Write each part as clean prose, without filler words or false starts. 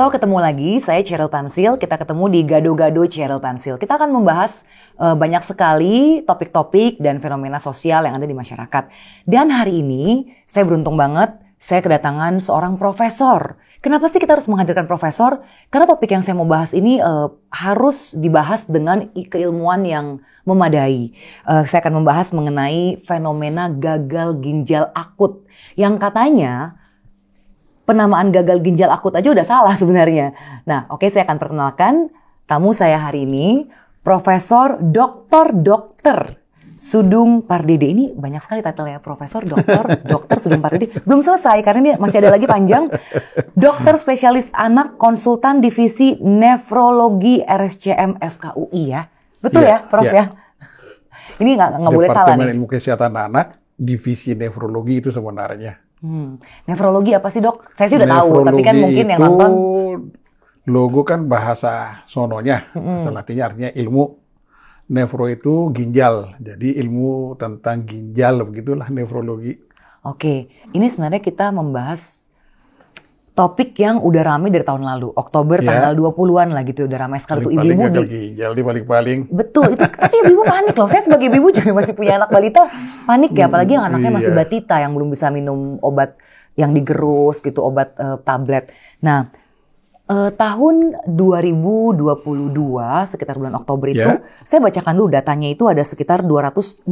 Halo, ketemu lagi. Saya Cheryl Tansil. Kita ketemu di Gado-Gado Cheryl Tansil. Kita akan membahas banyak sekali topik-topik dan fenomena sosial yang ada di masyarakat. Dan hari ini saya beruntung banget, saya kedatangan seorang profesor. Kenapa sih kita harus menghadirkan profesor? Karena topik yang saya mau bahas ini harus dibahas dengan keilmuan yang memadai. Saya akan membahas mengenai fenomena gagal ginjal akut. Yang katanya penamaan gagal ginjal akut aja udah salah sebenarnya. Nah, oke, saya akan perkenalkan tamu saya hari ini, Profesor Dr. Sudung Pardede. Ini banyak sekali title ya, Profesor Dr. Sudung Pardede. Belum selesai karena ini masih ada lagi panjang. Dokter spesialis anak, konsultan divisi nefrologi RSCM FKUI ya. Betul ya, Prof ya? Ini nggak boleh salah nih. Departemen Ilmu Kesehatan Anak, divisi nefrologi itu sebenarnya. Nefrologi apa sih, Dok? Saya sih udah tahu, tapi kan mungkin yang nonton. Logo kan bahasa sononya, bahasa latinnya artinya ilmu. Nefro itu ginjal, jadi ilmu tentang ginjal, begitulah nefrologi. Oke, ini sebenarnya kita membahas topik yang udah rame dari tahun lalu. Oktober tanggal 20-an lah gitu, udah ramai sekali tuh ibu-ibu gagal ginjal di paling-paling. Betul, itu tapi ibu panik loh. Saya sebagai ibu juga masih punya anak balita, panik ya, apalagi yang anaknya masih batita yang belum bisa minum obat yang digerus gitu, obat tablet. Nah, tahun 2022 sekitar bulan Oktober itu, saya bacakan dulu datanya itu ada sekitar 269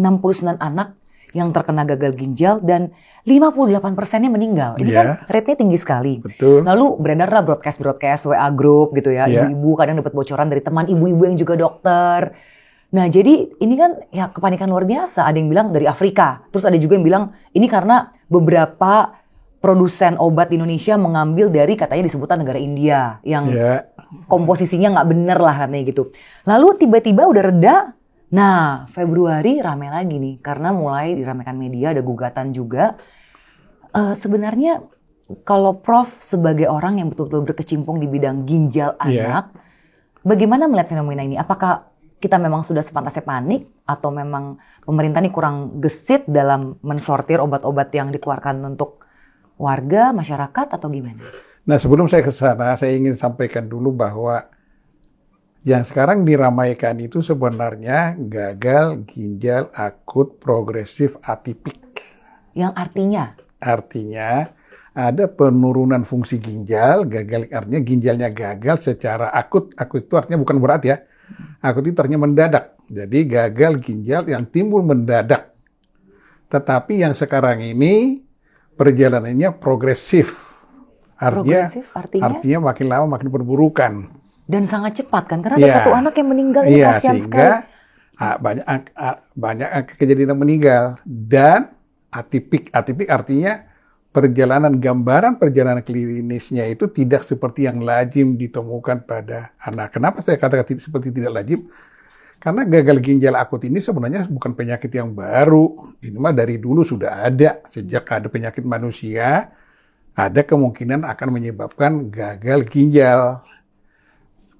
anak yang terkena gagal ginjal dan 58%-nya meninggal. Ini kan rate-nya tinggi sekali. Betul. Lalu beredarlah broadcast WA group gitu ya. Ibu-ibu kadang dapat bocoran dari teman ibu-ibu yang juga dokter. Nah, jadi ini kan ya kepanikan luar biasa. Ada yang bilang dari Afrika. Terus ada juga yang bilang ini karena beberapa produsen obat di Indonesia mengambil dari katanya disebutkan negara India yang komposisinya nggak bener lah katanya gitu. Lalu tiba-tiba udah reda. Nah, Februari rame lagi nih karena mulai diramaikan media, ada gugatan juga. Sebenarnya kalau Prof sebagai orang yang betul-betul berkecimpung di bidang ginjal anak, bagaimana melihat fenomena ini? Apakah kita memang sudah sepantasnya panik atau memang pemerintah ini kurang gesit dalam mensortir obat-obat yang dikeluarkan untuk warga, masyarakat atau gimana? Nah, sebelum saya ke sana, saya ingin sampaikan dulu bahwa yang sekarang diramaikan itu sebenarnya gagal ginjal akut progresif atipik. Yang artinya? Artinya ada penurunan fungsi ginjal, gagal artinya ginjalnya gagal secara akut. Akut itu artinya bukan berat ya. Akut itu artinya mendadak. Jadi gagal ginjal yang timbul mendadak. Tetapi yang sekarang ini perjalanannya progresif. Artinya makin lama makin perburukan. Dan sangat cepat kan, karena ada satu anak yang meninggal, ini kasihan sekali. Banyak kejadian meninggal dan atipik. Atipik artinya gambaran perjalanan klinisnya itu tidak seperti yang lazim ditemukan pada anak. Kenapa saya katakan seperti tidak lazim? Karena gagal ginjal akut ini sebenarnya bukan penyakit yang baru. Ini mah dari dulu sudah ada. Sejak ada penyakit manusia, ada kemungkinan akan menyebabkan gagal ginjal.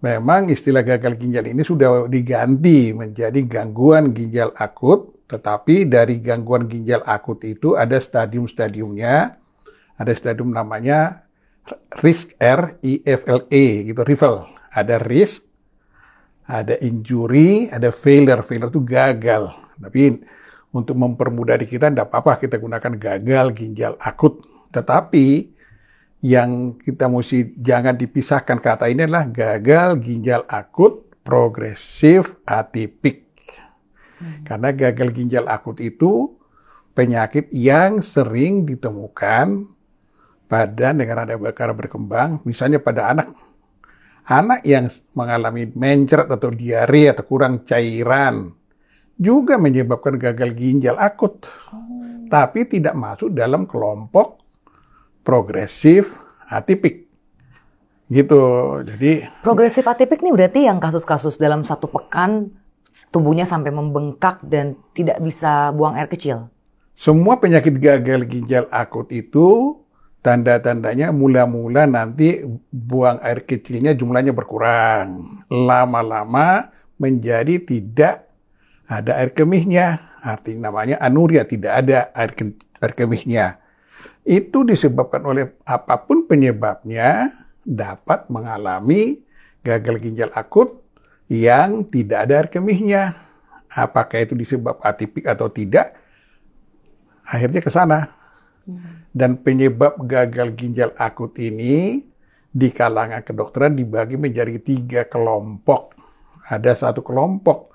Memang istilah gagal ginjal ini sudah diganti menjadi gangguan ginjal akut, tetapi dari gangguan ginjal akut itu ada stadium-stadiumnya. Ada stadium namanya risk RIFLE gitu, rival. Ada risk, ada injury, ada failure. Failure itu gagal. Tapi untuk mempermudah di kita tidak apa-apa kita gunakan gagal ginjal akut. Tetapi yang kita mesti jangan dipisahkan kata ini adalah gagal ginjal akut progresif atipik. Karena gagal ginjal akut itu penyakit yang sering ditemukan pada negara-negara berkembang, misalnya pada anak. Anak yang mengalami mencret atau diare atau kurang cairan juga menyebabkan gagal ginjal akut. Tapi tidak masuk dalam kelompok progresif atipik. Gitu. Jadi progresif atipik nih berarti yang kasus-kasus dalam satu pekan tubuhnya sampai membengkak dan tidak bisa buang air kecil. Semua penyakit gagal ginjal akut itu tanda-tandanya mula-mula nanti buang air kecilnya jumlahnya berkurang. Lama-lama menjadi tidak ada air kemihnya. Artinya namanya anuria, tidak ada air kemihnya. Itu disebabkan oleh apapun penyebabnya, dapat mengalami gagal ginjal akut yang tidak ada air kemihnya. Apakah itu disebab atipik atau tidak, akhirnya ke sana. Dan penyebab gagal ginjal akut ini di kalangan kedokteran dibagi menjadi 3 kelompok. Ada satu kelompok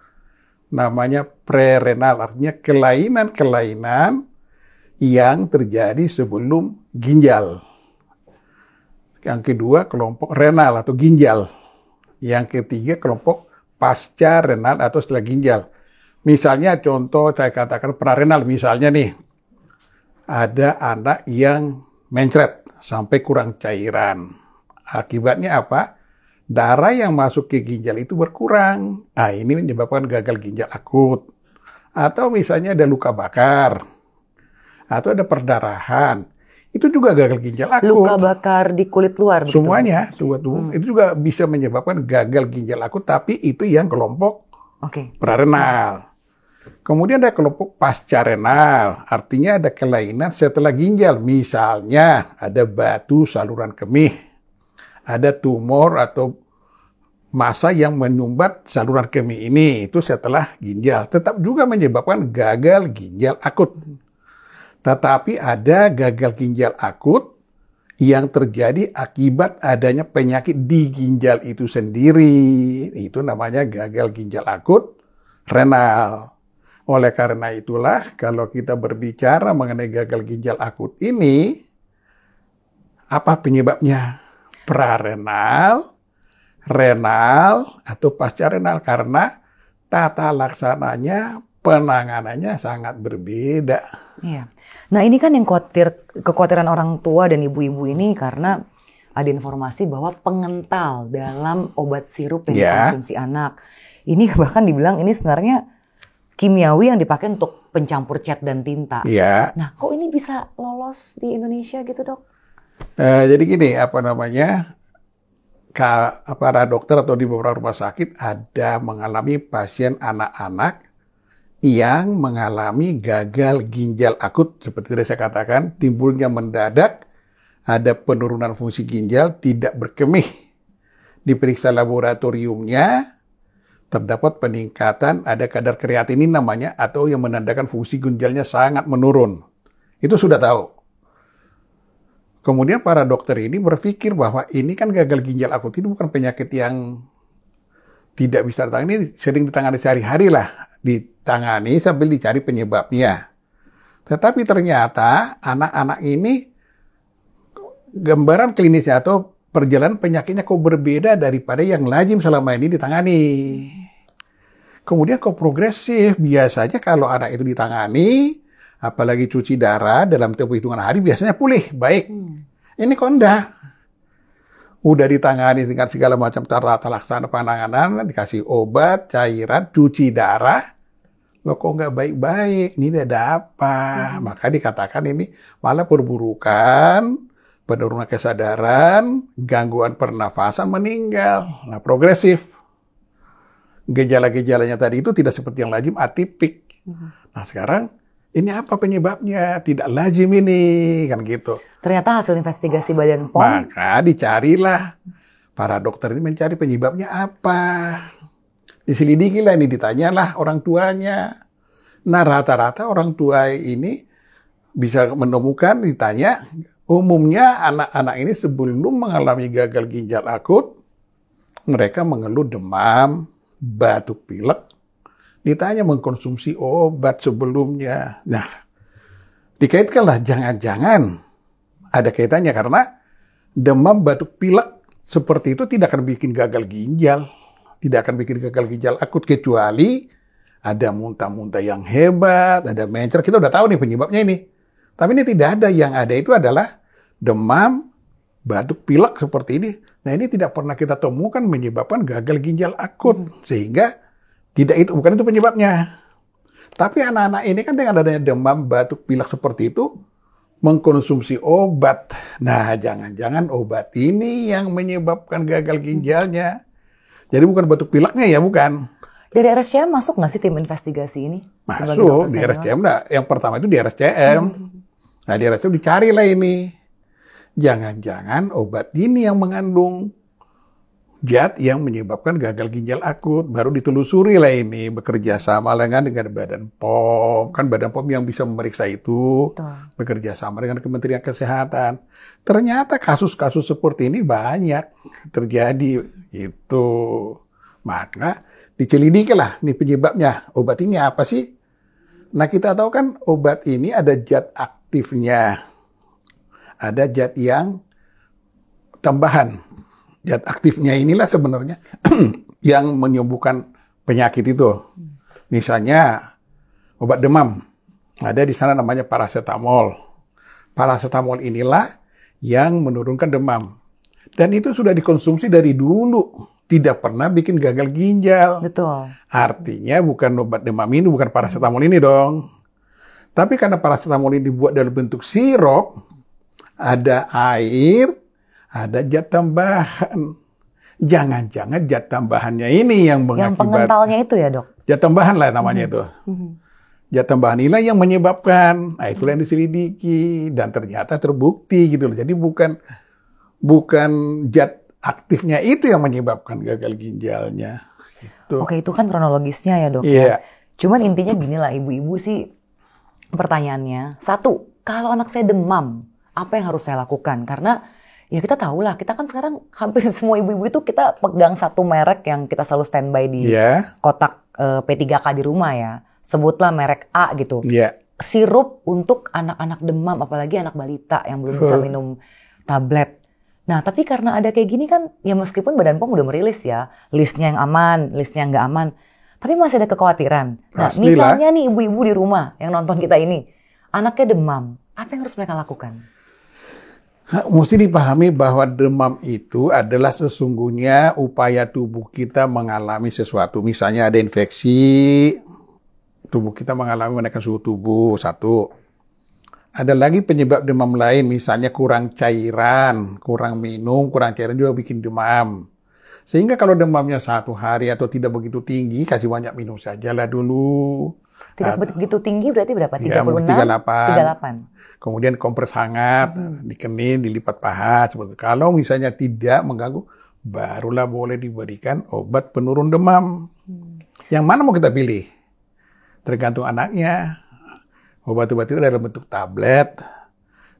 namanya prerenal, artinya kelainan-kelainan yang terjadi sebelum ginjal. Yang kedua kelompok renal atau ginjal. Yang ketiga kelompok pasca renal atau setelah ginjal. Misalnya contoh saya katakan prarenal, misalnya nih, ada anak yang mencret sampai kurang cairan. Akibatnya apa? Darah yang masuk ke ginjal itu berkurang. Nah, ini menyebabkan gagal ginjal akut. Atau misalnya ada luka bakar. Atau ada perdarahan. Itu juga gagal ginjal akut. Luka bakar di kulit luar. Semuanya. Itu juga bisa menyebabkan gagal ginjal akut. Tapi itu yang kelompok prarenal. Kemudian ada kelompok pasca renal, artinya ada kelainan setelah ginjal. Misalnya ada batu saluran kemih, ada tumor atau massa yang menyumbat saluran kemih ini, itu setelah ginjal. Tetap juga menyebabkan gagal ginjal akut. Tetapi ada gagal ginjal akut yang terjadi akibat adanya penyakit di ginjal itu sendiri. Itu namanya gagal ginjal akut renal. Oleh karena itulah, kalau kita berbicara mengenai gagal ginjal akut ini, apa penyebabnya? Prarenal, renal, atau pasca renal. Karena tata laksananya, penanganannya sangat berbeda. Iya. Nah ini kan yang kekhawatiran orang tua dan ibu-ibu ini karena ada informasi bahwa pengental dalam obat sirup yang dikonsumsi anak. Ini bahkan dibilang ini sebenarnya kimiawi yang dipakai untuk pencampur cat dan tinta. Iya. Nah, kok ini bisa lolos di Indonesia gitu, Dok? Jadi gini, para dokter atau di beberapa rumah sakit ada mengalami pasien anak-anak yang mengalami gagal ginjal akut. Seperti tadi saya katakan, timbulnya mendadak, ada penurunan fungsi ginjal, tidak berkemih. Diperiksa laboratoriumnya, terdapat peningkatan, ada kadar kreatinin namanya, atau yang menandakan fungsi ginjalnya sangat menurun. Itu sudah tahu. Kemudian para dokter ini berpikir bahwa ini kan gagal ginjal akut, ini bukan penyakit yang tidak bisa ditangani, ini sering ditangani sehari-hari lah. Ditangani sambil dicari penyebabnya. Tetapi ternyata anak-anak ini gambaran klinisnya atau perjalanan penyakitnya kok berbeda daripada yang lazim selama ini ditangani. Kemudian kok progresif. Biasanya kalau anak itu ditangani, apalagi cuci darah dalam tempo hitungan hari, biasanya pulih, baik. Ini kok enggak. Udah ditangani dengan segala macam tata laksana penanganan, dikasih obat, cairan, cuci darah, loh kok nggak baik-baik, ini ada apa? Maka dikatakan ini malah perburukan, penurunan kesadaran, gangguan pernafasan, meninggal. Nah, progresif. Gejala-gejalanya tadi itu tidak seperti yang lazim, atipik. Nah, sekarang ini apa penyebabnya? Tidak lazim ini, kan gitu. Ternyata hasil investigasi Badan POM. Maka dicarilah. Para dokter ini mencari penyebabnya apa. Diselidikilah ini, ditanyalah orang tuanya. Nah, rata-rata orang tua ini bisa menemukan, ditanya, umumnya anak-anak ini sebelum mengalami gagal ginjal akut, mereka mengeluh demam, batuk pilek, ditanya mengkonsumsi obat sebelumnya. Nah, dikaitkanlah, jangan-jangan ada kaitannya karena demam, batuk pilek seperti itu tidak akan bikin gagal ginjal. Tidak akan bikin gagal ginjal akut kecuali ada muntah-muntah yang hebat, ada mencret. Kita udah tahu nih penyebabnya ini. Tapi ini tidak ada. Yang ada itu adalah demam, batuk pilek seperti ini. Nah, ini tidak pernah kita temukan menyebabkan gagal ginjal akut. Sehingga bukan itu penyebabnya. Tapi anak-anak ini kan dengan adanya demam, batuk pilek seperti itu, mengkonsumsi obat. Nah, jangan-jangan obat ini yang menyebabkan gagal ginjalnya. Jadi bukan batuk pileknya ya, bukan. Dari RSCM masuk nggak sih tim investigasi ini? Masuk, di RSCM. Nah, yang pertama itu di RSCM. Nah, di RSCM dicarilah ini. jangan-jangan obat ini yang mengandung zat yang menyebabkan gagal ginjal akut. Baru ditelusuri lah ini, bekerja sama dengan Badan POM. Kan Badan POM yang bisa memeriksa itu. Betul. Bekerja sama dengan Kementerian Kesehatan. Ternyata kasus-kasus seperti ini banyak terjadi. Itu. Maka dicelidiki lah nih penyebabnya. Obat ini apa sih? Nah kita tahu kan obat ini ada zat aktifnya. Ada zat yang tambahan. Zat aktifnya inilah sebenarnya yang menyembuhkan penyakit itu. Misalnya obat demam. Ada di sana namanya paracetamol. Paracetamol inilah yang menurunkan demam. Dan itu sudah dikonsumsi dari dulu. Tidak pernah bikin gagal ginjal. Betul. Artinya bukan obat demam ini, bukan paracetamol ini dong. Tapi karena paracetamol ini dibuat dalam bentuk sirup, ada air, ada zat tambahan. Jangan-jangan zat tambahannya ini yang mengakibat. Yang pengentalnya itu ya, Dok? Zat tambahan lah namanya itu. Zat tambahan inilah yang menyebabkan. Nah, itulah yang diselidiki dan ternyata terbukti gitu loh. Jadi bukan zat aktifnya itu yang menyebabkan gagal ginjalnya. Gitu. Oke, itu kan kronologisnya ya, Dok. Iya. Ya. Cuman intinya gini lah, ibu-ibu sih pertanyaannya. Satu, kalau anak saya demam, apa yang harus saya lakukan? Karena ya kita tahu lah, kita kan sekarang hampir semua ibu-ibu itu kita pegang satu merek yang kita selalu standby di kotak P3K di rumah ya. Sebutlah merek A gitu. Sirup untuk anak-anak demam, apalagi anak balita yang belum bisa minum tablet. Nah tapi karena ada kayak gini kan, ya meskipun Badan POM udah merilis ya, listnya yang aman, listnya yang nggak aman. Tapi masih ada kekhawatiran. Nah misalnya nih ibu-ibu di rumah yang nonton kita ini, anaknya demam, apa yang harus mereka lakukan? Mesti dipahami bahwa demam itu adalah sesungguhnya upaya tubuh kita mengalami sesuatu. Misalnya ada infeksi, tubuh kita mengalami menaikkan suhu tubuh, satu. Ada lagi penyebab demam lain, misalnya kurang cairan, kurang minum, kurang cairan juga bikin demam. Sehingga kalau demamnya 1 hari atau tidak begitu tinggi, kasih banyak minum sajalah dulu. Tidak begitu tinggi berarti berapa? 36? Ya, 38. Kemudian kompres hangat, dikenin, dilipat paha. Seperti itu. Kalau misalnya tidak mengganggu, barulah boleh diberikan obat penurun demam. Yang mana mau kita pilih? Tergantung anaknya. Obat-obat itu ada dalam bentuk tablet,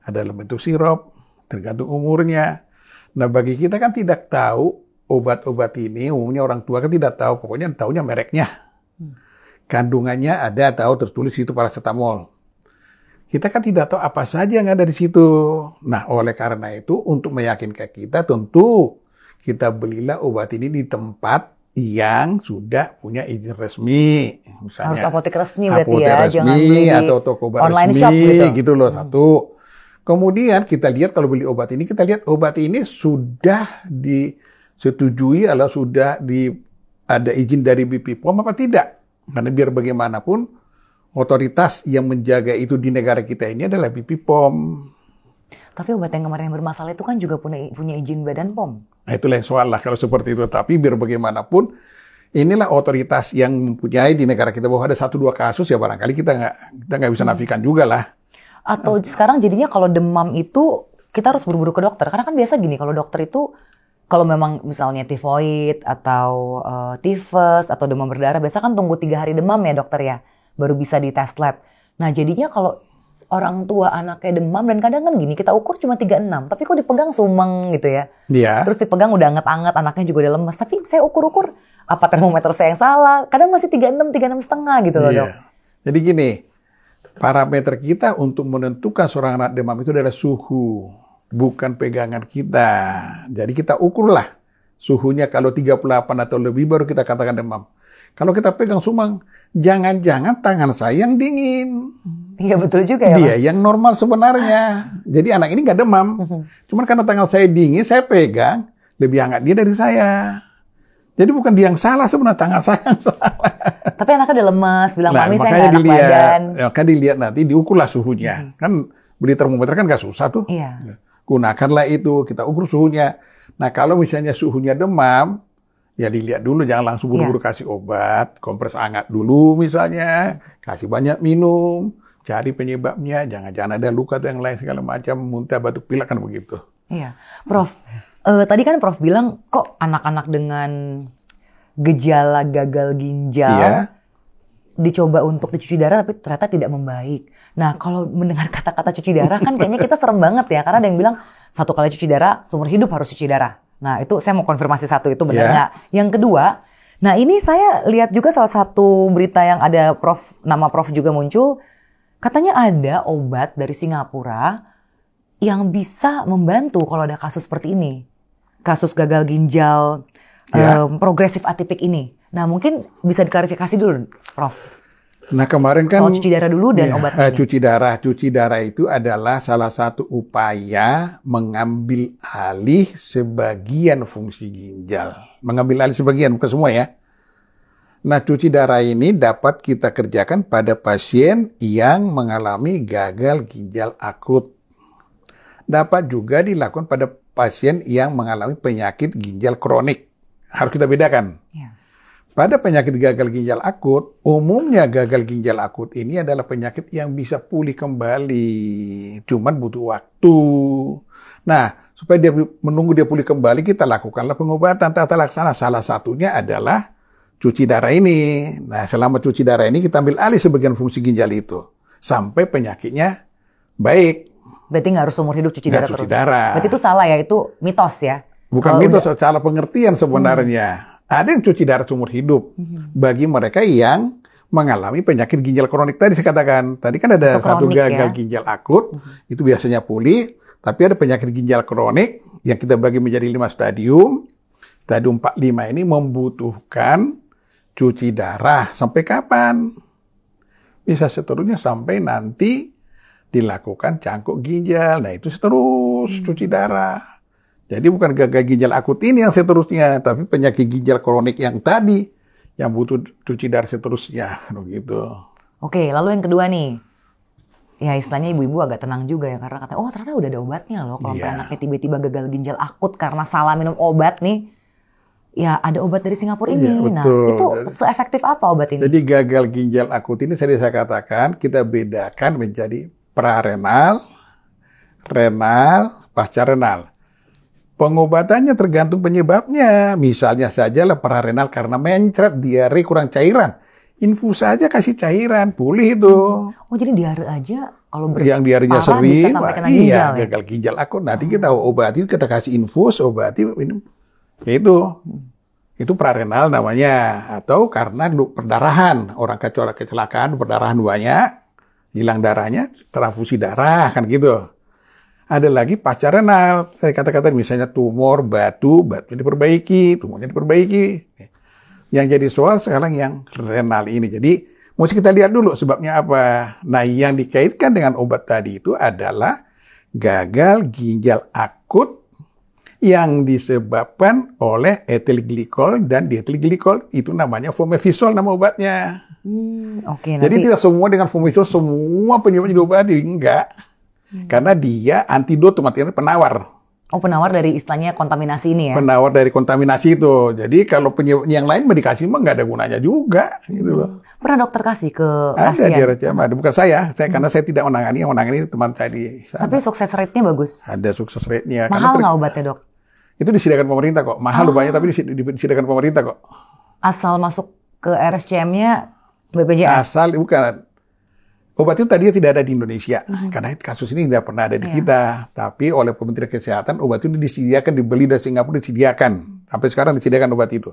ada dalam bentuk sirup, tergantung umurnya. Nah bagi kita kan tidak tahu obat-obat ini, umumnya orang tua kan tidak tahu, pokoknya tahunya mereknya. Kandungannya ada tahu tertulis itu paracetamol. Kita kan tidak tahu apa saja yang ada di situ. Nah, oleh karena itu untuk meyakinkan kita tentu kita belilah obat ini di tempat yang sudah punya izin resmi. Misalnya harus apotek resmi berarti ya, resmi, jangan beli atau toko obat online resmi shop gitu loh, satu. Kemudian kita lihat kalau beli obat ini, kita lihat obat ini sudah disetujui atau sudah ada izin dari BP POM apa tidak. Karena biar bagaimanapun otoritas yang menjaga itu di negara kita ini adalah BP POM. Tapi obat yang kemarin yang bermasalah itu kan juga punya izin Badan POM. Nah, itulah yang soal lah kalau seperti itu. Tapi biar bagaimanapun, inilah otoritas yang mempunyai di negara kita bahwa ada 1-2 kasus ya barangkali kita nggak bisa nafikan juga lah. Atau sekarang jadinya kalau demam itu kita harus buru-buru ke dokter. Karena kan biasa gini, kalau dokter itu kalau memang misalnya tifoid atau tifus atau demam berdarah, biasa kan tunggu 3 hari demam ya dokter ya, baru bisa di tes lab. Nah jadinya kalau orang tua anaknya demam, dan kadang kan gini, kita ukur cuma 36, tapi kok dipegang sumeng gitu ya. Iya. Terus dipegang udah anget-anget, anaknya juga udah lemes. Tapi saya ukur-ukur, apa termometer saya yang salah? Kadang masih 36,5 gitu loh dok. Jadi gini, parameter kita untuk menentukan seorang anak demam itu adalah suhu, bukan pegangan kita. Jadi kita ukurlah suhunya, kalau 38 atau lebih baru kita katakan demam. Kalau kita pegang sumeng, jangan-jangan tangan saya yang dingin. Iya betul juga ya. Dia yang normal sebenarnya. Jadi anak ini nggak demam. Cuman karena tangan saya dingin, saya pegang, lebih hangat dia dari saya. Jadi bukan dia yang salah sebenarnya, tangan saya yang salah. Tapi anaknya udah lemas, bilang mami saya makanya nggak enak badan. Kan dilihat nanti, diukurlah suhunya. Kan beli termometer kan nggak susah tuh. Iya. Gunakanlah itu, kita ukur suhunya. Nah kalau misalnya suhunya demam, ya dilihat dulu, jangan langsung buru-buru kasih obat, kompres hangat dulu misalnya, kasih banyak minum. cari penyebabnya, jangan-jangan ada luka atau yang lain segala macam, muntah, batuk pilek kan begitu. Iya, Prof. Tadi kan Prof bilang kok anak-anak dengan gejala gagal ginjal dicoba untuk dicuci darah tapi ternyata tidak membaik. Nah, kalau mendengar kata-kata cuci darah kan kayaknya kita serem banget ya, karena ada yang bilang 1 kali cuci darah seumur hidup harus cuci darah. Nah, itu saya mau konfirmasi satu, itu benar nggak? Yang kedua, nah ini saya lihat juga salah satu berita yang ada nama Prof juga muncul, katanya ada obat dari Singapura yang bisa membantu kalau ada kasus seperti ini. Kasus gagal ginjal progresif atipik ini. Nah, mungkin bisa diklarifikasi dulu, Prof. Nah, kemarin kan soal cuci darah dulu dan obat ini. Cuci darah itu adalah salah satu upaya mengambil alih sebagian fungsi ginjal. Mengambil alih sebagian, bukan semua ya. Nah, cuci darah ini dapat kita kerjakan pada pasien yang mengalami gagal ginjal akut. Dapat juga dilakukan pada pasien yang mengalami penyakit ginjal kronik. Harus kita bedakan. Ya. Pada penyakit gagal ginjal akut, umumnya gagal ginjal akut ini adalah penyakit yang bisa pulih kembali. Cuman butuh waktu. Nah, supaya dia menunggu dia pulih kembali, kita lakukanlah pengobatan tata laksana. Salah satunya adalah cuci darah ini. Nah, selama cuci darah ini kita ambil alih sebagian fungsi ginjal itu. Sampai penyakitnya baik. Berarti nggak harus seumur hidup cuci darah terus? Cuci darah. Berarti itu salah ya, itu mitos ya? Bukan mitos, salah pengertian sebenarnya. Ada yang cuci darah seumur hidup. Bagi mereka yang mengalami penyakit ginjal kronik tadi saya katakan. Tadi kan ada satu gagal ginjal akut, itu biasanya pulih. Tapi ada penyakit ginjal kronik yang kita bagi menjadi 5 stadium. Stadium 4-5 ini membutuhkan cuci darah. Sampai kapan? Bisa seterusnya sampai nanti dilakukan cangkuk ginjal. Nah, itu terus cuci darah. Jadi bukan gagal ginjal akut ini yang seterusnya, tapi penyakit ginjal kronik yang tadi yang butuh cuci darah seterusnya, begitu. Oke, lalu yang kedua nih. Ya, istilahnya ibu-ibu agak tenang juga ya, karena katanya, oh ternyata udah ada obatnya loh. Kalau anaknya tiba-tiba gagal ginjal akut karena salah minum obat nih, ya ada obat dari Singapura ini. Ya, nah, itu seefektif apa obat ini? Jadi gagal ginjal akut ini saya katakan kita bedakan menjadi prarenal, renal, pasca renal. Pengobatannya tergantung penyebabnya. Misalnya saja lah prarenal karena mencret, diare, kurang cairan. Infus saja kasih cairan, pulih itu. Oh, jadi diare aja kalau yang diarenya sering, iya, gagal ginjal akut. Nanti kita obati, kita kasih infus, obati, minum. Ya itu prarenal namanya. Atau karena perdarahan, orang kecelakaan, perdarahan banyak, hilang darahnya, transfusi darah, kan gitu. Ada lagi pasca renal, saya katakan misalnya tumor, batunya diperbaiki, tumornya diperbaiki. Yang jadi soal sekarang yang renal ini. Jadi mesti kita lihat dulu sebabnya apa. Nah, yang dikaitkan dengan obat tadi itu adalah gagal ginjal akut yang disebabkan oleh ethylene glycol dan diethylene glycol. Itu namanya fomepizol nama obatnya. Jadi tidak semua dengan fomepizol semua penyebab diobati, enggak. Karena dia antidotum, artinya penawar. Oh, penawar dari istilahnya kontaminasi ini ya? Penawar dari kontaminasi itu. Jadi kalau penyebab yang lain dikasih mah nggak ada gunanya juga, gitu loh. Pernah dokter kasih ke pasien? Ada di RCM, bukan saya karena saya tidak menangani, yang menangani teman saya di sana. Tapi sukses rate-nya bagus? Ada sukses rate-nya. Mahal nggak obatnya, Dok? Itu disediakan pemerintah kok. Mahal banyak, tapi disediakan pemerintah kok. Asal masuk ke RSCM-nya BPJS? Asal, bukan. Obat itu tadinya tidak ada di Indonesia, karena kasus ini tidak pernah ada di kita. Tapi oleh Kementerian Kesehatan, obat itu disediakan, dibeli dari Singapura, disediakan. Sampai sekarang disediakan obat itu.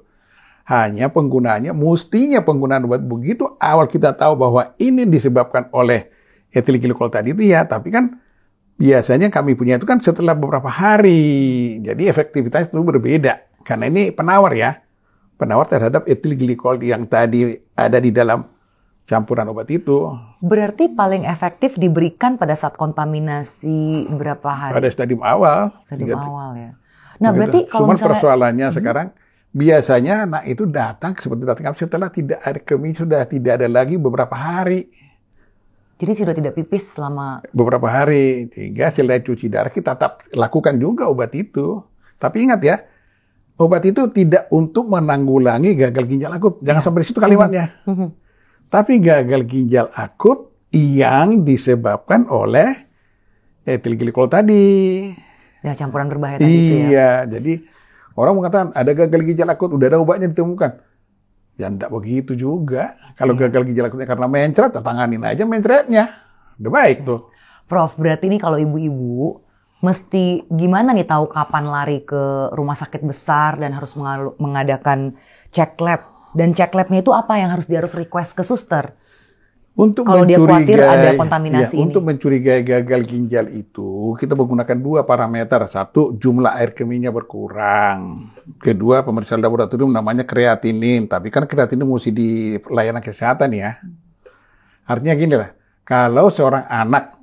Hanya penggunaannya, mestinya penggunaan obat begitu awal kita tahu bahwa ini disebabkan oleh ethylene glycol tadi itu ya. Tapi kan biasanya kami punya itu kan setelah beberapa hari. Jadi efektivitas itu berbeda. Karena ini penawar ya. Penawar terhadap ethylene glycol yang tadi ada di dalam campuran obat itu. Berarti paling efektif diberikan pada saat kontaminasi berapa hari? Pada stadium awal. Stadium awal ya. Nah, berarti kalau misalnya persoalannya sekarang biasanya anak itu datang seperti datang setelah tidak ada sudah tidak ada lagi beberapa hari. Jadi sudah tidak pipis selama beberapa hari. Sehingga selain cuci darah kita tetap lakukan juga obat itu. Tapi ingat ya, obat itu tidak untuk menanggulangi gagal ginjal akut. Jangan sampai di situ kalimatnya. Tapi gagal ginjal akut yang disebabkan oleh etil glikol tadi. Ya, campuran berbahaya tadi itu ya. Iya, jadi orang mengatakan ada gagal ginjal akut, udah ada obatnya ditemukan. Ya enggak begitu juga. Kalau gagal ginjal akutnya karena mencret, tanganin aja mencretnya. Udah baik tuh. Prof, berarti ini kalau ibu-ibu mesti gimana nih tahu kapan lari ke rumah sakit besar dan harus mengadakan cek lab. Dan cek labnya itu apa yang dia harus request ke suster? Untuk kalau dia khawatir ada mencurigai, kontaminasi ini. Untuk mencurigai gagal ginjal itu, kita menggunakan 2 parameter. 1, jumlah air kemihnya berkurang. Kedua, pemeriksaan laboratorium namanya kreatinin. Tapi kan kreatinin mesti di layanan kesehatan ya. Artinya gini lah, kalau seorang anak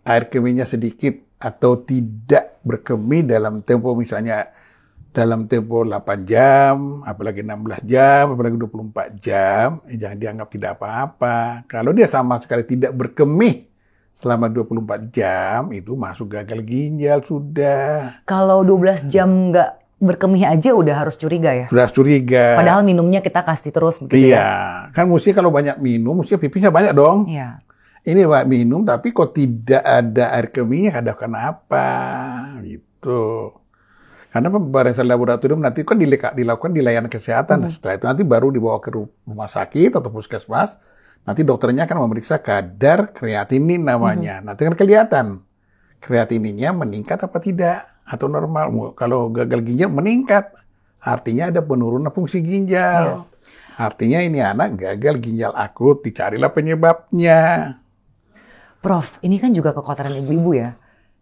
air kemihnya sedikit atau tidak berkemih dalam tempo misalnya dalam tempo 8 jam, apalagi 16 jam, apalagi 24 jam, jangan dianggap tidak apa-apa. Kalau dia sama sekali tidak berkemih selama 24 jam, itu masuk gagal ginjal sudah. Kalau 12 jam nggak berkemih aja udah harus curiga ya? Sudah curiga. Padahal minumnya kita kasih terus begitu iya. ya? Kan mesti kalau banyak minum, mesti pipisnya banyak dong. Iya. Ini Pak minum, tapi kok tidak ada air kemihnya, ada kenapa? Gitu. Karena pemeriksaan laboratorium nanti kan dilakukan di layanan kesehatan. Setelah itu nanti baru dibawa ke rumah sakit atau puskesmas. Nanti dokternya akan memeriksa kadar kreatinin namanya. Nanti kan kelihatan kreatininnya meningkat apa tidak atau normal. Kalau gagal ginjal meningkat, artinya ada penurunan fungsi ginjal. Artinya ini anak gagal ginjal akut, dicarilah penyebabnya. Prof, ini kan juga kekhawatiran ibu-ibu ya.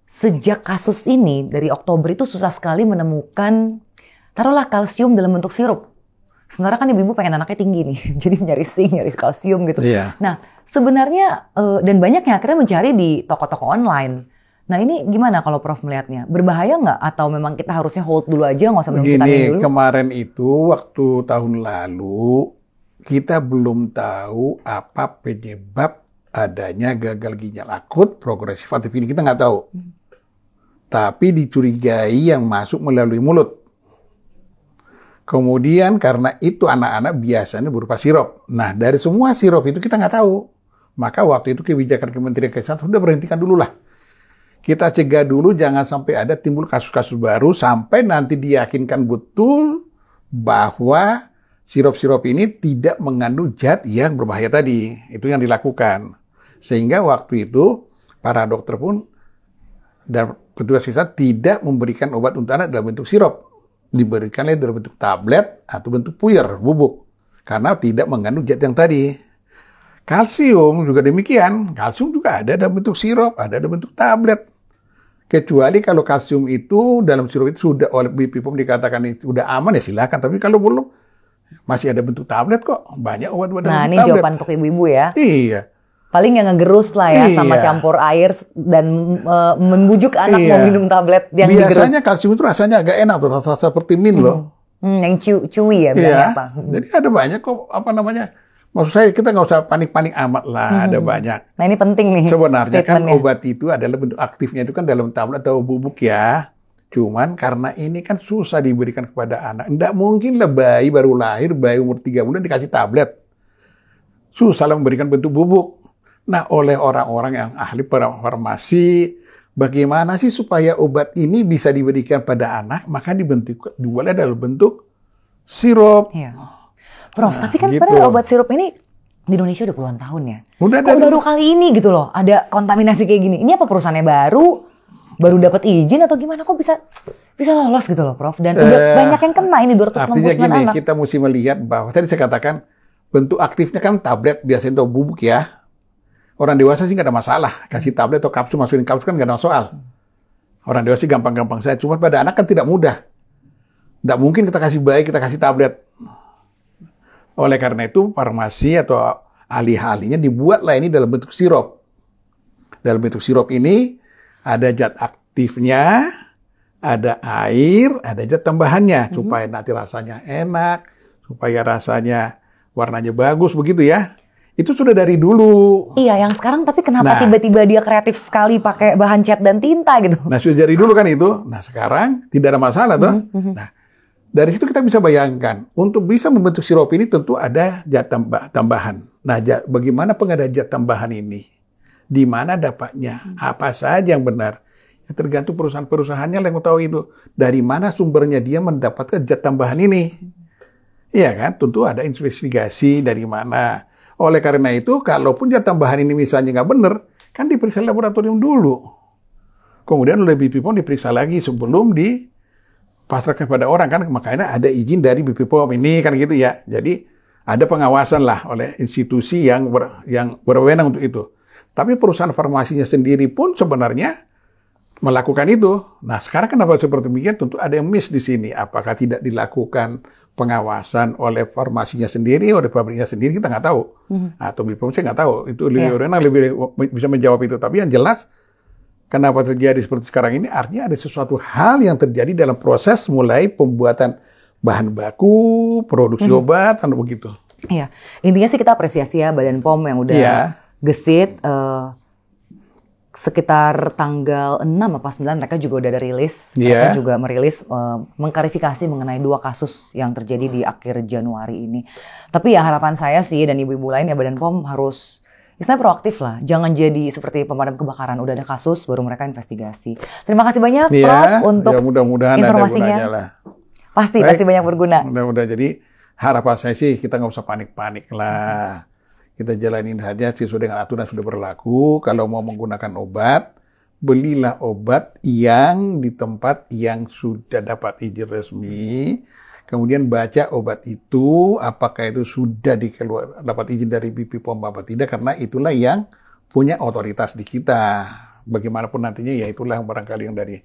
Sejak kasus ini, dari Oktober itu susah sekali menemukan, taruhlah kalsium dalam bentuk sirup. Sebenarnya kan ibu-ibu pengen anaknya tinggi nih, jadi nyari zinc, nyari kalsium gitu. Iya. Nah, sebenarnya, dan banyak yang akhirnya mencari di toko-toko online. Nah ini gimana kalau Prof melihatnya? Berbahaya nggak? Atau memang kita harusnya hold dulu aja, nggak usah minum vitamin dulu? Begini, kemarin itu waktu tahun lalu, kita belum tahu apa penyebab adanya gagal ginjal akut progresif atau ini kita nggak tahu. Tapi dicurigai yang masuk melalui mulut. Kemudian karena itu anak-anak biasanya berupa sirup. Nah dari semua sirup itu kita nggak tahu. Maka waktu itu kebijakan Kementerian Kesehatan sudah berhentikan dulu lah. Kita cegah dulu jangan sampai ada timbul kasus-kasus baru sampai nanti diyakinkan betul bahwa sirup-sirup ini tidak mengandung zat yang berbahaya tadi. Itu yang dilakukan. Sehingga waktu itu para dokter pun dan petugas kesehatan tidak memberikan obat untuk anak dalam bentuk sirup. Diberikannya dalam bentuk tablet atau bentuk puyer, bubuk. Karena tidak mengandung zat yang tadi. Kalsium juga demikian. Kalsium juga ada dalam bentuk sirup, ada dalam bentuk tablet. Kecuali kalau kalsium itu dalam sirup itu sudah oleh BPOM dikatakan itu sudah aman ya silakan. Tapi kalau belum masih ada bentuk tablet kok. Banyak obat-obat dalam bentuk tablet. Nah ini jawaban untuk ibu-ibu ya. Iya. Paling yang ngegerus lah ya sama campur air dan membujuk anak mau minum tablet yang digerus. Biasanya kalsium itu rasanya agak enak tuh, rasa seperti mint loh. Yang chewy ya bilangnya apa. Jadi ada banyak kok maksud saya kita nggak usah panik-panik amat lah, ada banyak. Nah ini penting nih. Sebenarnya kan obat itu adalah bentuk aktifnya itu kan dalam tablet atau bubuk ya. Cuman karena ini kan susah diberikan kepada anak. Nggak mungkin lah bayi baru lahir, bayi umur 3 bulan dikasih tablet. Susah lah memberikan bentuk bubuk. Nah, oleh orang-orang yang ahli farmasi, bagaimana sih supaya obat ini bisa diberikan pada anak, maka dibuatnya dalam bentuk sirup. Iya. Prof, tapi kan gitu. sebenarnya obat sirup ini di Indonesia udah puluhan tahun ya. Udah kok baru kali ini gitu loh, ada kontaminasi kayak gini. Ini apa perusahaannya baru dapat izin atau gimana? Kok bisa lolos gitu loh, Prof? Dan udah banyak yang kena ini 269 artinya gini, anak. kita mesti melihat bahwa tadi saya katakan bentuk aktifnya kan tablet biasanya atau bubuk ya. Orang dewasa sih nggak ada masalah. Kasih tablet atau kapsul, masukin kapsul kan nggak ada soal. Orang dewasa sih gampang-gampang saja. Cuma pada anak kan tidak mudah. Nggak mungkin kita kasih bayi, kita kasih tablet. Oleh karena itu, farmasi atau ahli-ahlinya dibuatlah ini dalam bentuk sirup. Dalam bentuk sirup ini, ada zat aktifnya, ada air, ada zat tambahannya. Supaya nanti rasanya enak, supaya rasanya warnanya bagus, begitu ya. Itu sudah dari dulu. Iya, yang sekarang tapi kenapa tiba-tiba dia kreatif sekali pakai bahan cat dan tinta gitu? Nah, sudah dari dulu kan itu. Nah, sekarang tidak ada masalah tuh. Nah, Dari situ kita bisa bayangkan, untuk bisa membentuk sirup ini tentu ada zat tambahan. Nah, bagaimana pengadaan zat tambahan ini? Di mana dapatnya? Apa saja yang benar? Ya, tergantung perusahaan-perusahaannya yang tahu itu. Dari mana sumbernya dia mendapatkan zat tambahan ini? Iya kan? Tentu ada investigasi dari mana. Oleh karena itu, kalaupun zat tambahan ini misalnya nggak benar, kan diperiksa laboratorium dulu. Kemudian oleh BP POM diperiksa lagi sebelum dipasrahkan kepada orang, kan makanya ada izin dari BP POM ini kan gitu ya. Jadi ada pengawasan lah oleh institusi yang berwenang untuk itu. Tapi perusahaan farmasinya sendiri pun sebenarnya melakukan itu. Nah, sekarang kenapa seperti demikian? Tentu ada yang miss di sini. Apakah tidak dilakukan pengawasan oleh farmasinya sendiri, oleh pabriknya sendiri, kita nggak tahu. Atau BP POM saya nggak tahu. Itu lebih bisa menjawab itu. Tapi yang jelas, kenapa terjadi seperti sekarang ini? Artinya ada sesuatu hal yang terjadi dalam proses mulai pembuatan bahan baku, produksi obat, dan begitu. Iya, intinya sih kita apresiasi ya Badan POM yang udah gesit. Sekitar tanggal 6 apa 9 mereka juga udah ada rilis. Mereka juga merilis mengklarifikasi mengenai 2 kasus yang terjadi di akhir Januari ini. Tapi ya harapan saya sih dan ibu-ibu lain ya Badan POM harus istilahnya proaktif lah. Jangan jadi seperti pemadam kebakaran. Udah ada kasus baru mereka investigasi. Terima kasih banyak Prof untuk mudah-mudahan informasinya. Ada lah. Pasti banyak berguna. Mudah-mudahan. Jadi harapan saya sih kita nggak usah panik-panik lah. Kita jalanin saja sesuai dengan aturan sudah berlaku. Kalau mau menggunakan obat, belilah obat yang di tempat yang sudah dapat izin resmi. Kemudian baca obat itu, apakah itu sudah dapat izin dari BP POM apa tidak, karena itulah yang punya otoritas di kita. Bagaimanapun nantinya, ya itulah barangkali yang dari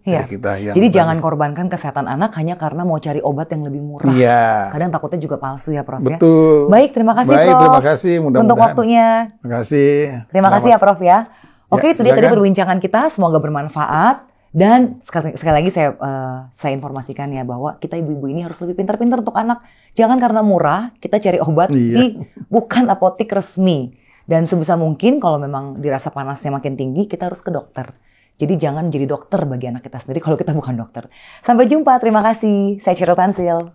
kita. Jadi jangan korbankan kesehatan anak hanya karena mau cari obat yang lebih murah. Iya. Kadang takutnya juga palsu ya Prof. Betul. Ya. Baik, terima kasih Prof. Terima kasih mudah-mudahan. Untuk waktunya. Terima kasih. Terima kasih ya Prof ya. Oke, itu dia tadi silakan. perbincangan kita. Semoga bermanfaat. Dan sekali lagi saya informasikan ya bahwa kita ibu-ibu ini harus lebih pintar-pintar untuk anak. Jangan karena murah kita cari obat di bukan apotek resmi. Dan sebisa mungkin kalau memang dirasa panasnya makin tinggi, kita harus ke dokter. Jadi jangan jadi dokter bagi anak kita sendiri kalau kita bukan dokter. Sampai jumpa, terima kasih. Saya Cheryl Tansil.